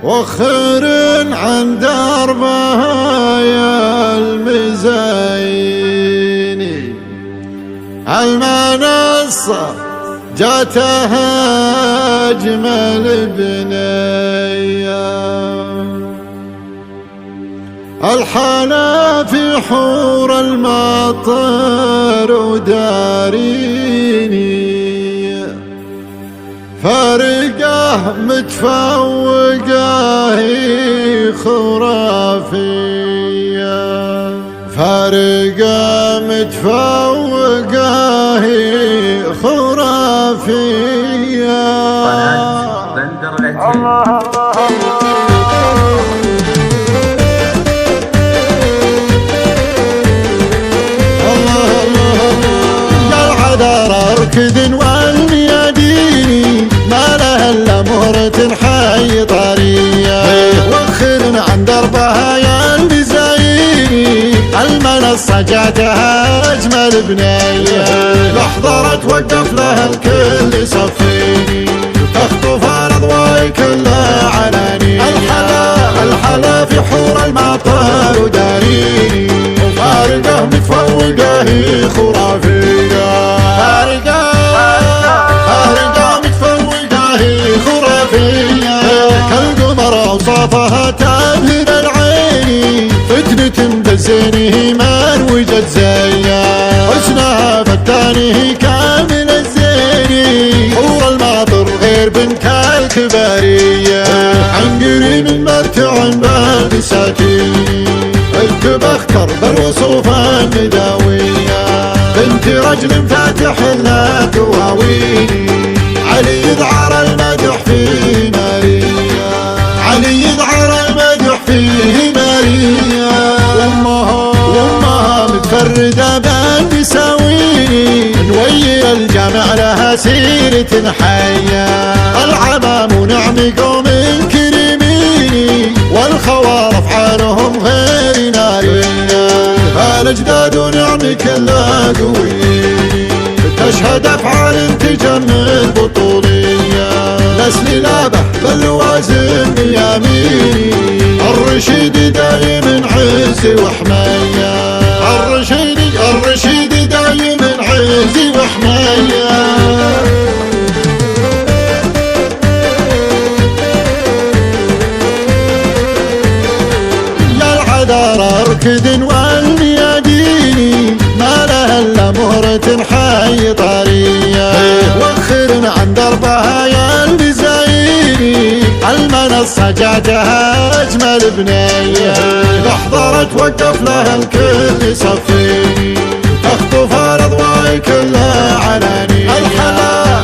وخر عن دربها يا المزيني المنصة جاتها أجمل بنية الحلا في حور المطر وداريني فارقه متفوقه خرافيه فارقه متفوقه خرافيه قناة بندر العتيب. اركض والمياديني ما لها الا مهرة حي طرية وخر عن دربها يا المزايني المنصة جاتها اجمل بنية لحظة توقف لها الكل صفيني تخطف الاضواء كلها علاني الحلا في حور المطر وداريني وفارقه متفوقه خرافية فارقة متفوقة خرافية كالقمر أوصافها تبهر العين فتنة بالزينه ما وجد زيها حسنها فتانه كامل الزين حور الماطر غير بنت الكبارية عن قريب مرتع بالبساتين التبختر بالوصوف النداوية بنت رجل فاتح لها دواويني علي يذعر المدح في ماريا علي يذعر المدح في ماريا وامها متفردة بالبساويني نوير الجامع لها سيرة حية العمام ونعم قوم كريميني والخوار افعالهم غير نارية فالاجداد ونعم كلها قويني تشهد افعال تجمل بطولية نسل لابه بالوازن يميني الرشيد دايم عز وحماية الرشيد دايم عز وحماية اركض والمياديني ما لها الا مهرة حي طرية وخر عن دربها يا المزايني المنصة جاتها اجمل بنية لحظة توقف لها الكل صفيني تخطف الاضواء كلها علاني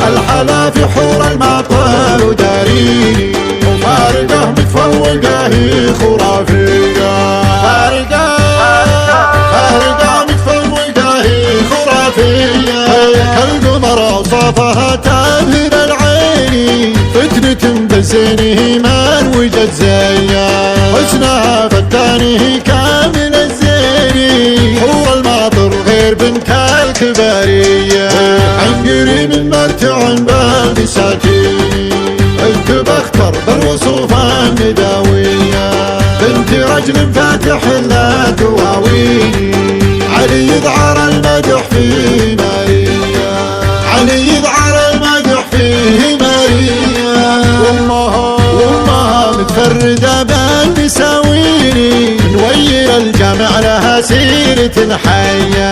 الحلا في حور المطر وداريني وفارقه متفوقه خرافية فارقة متفوقة خرافية كالقمر أوصافها تبهر العين فتنة بالزينه ما وجد زيها حسنها فتانه كامل الزين حور الماطر غير بنت الكبارية عن قريب مرتع بالبساتين التبختر بالوصوف النداوية بنت رجل فاتح لها دواويني علي يذعر المدح في ماريا علي يذعر المدح في ماريا وامها متفردة بالبساويني نوير الجامع لها سيرة حية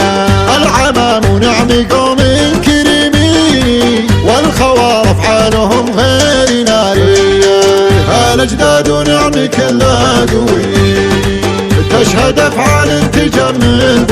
العمام ونعم قوم كريميني والخوار افعالهم غير نارية الاجداد ونعم كلها قويني تشهد افعال تجمل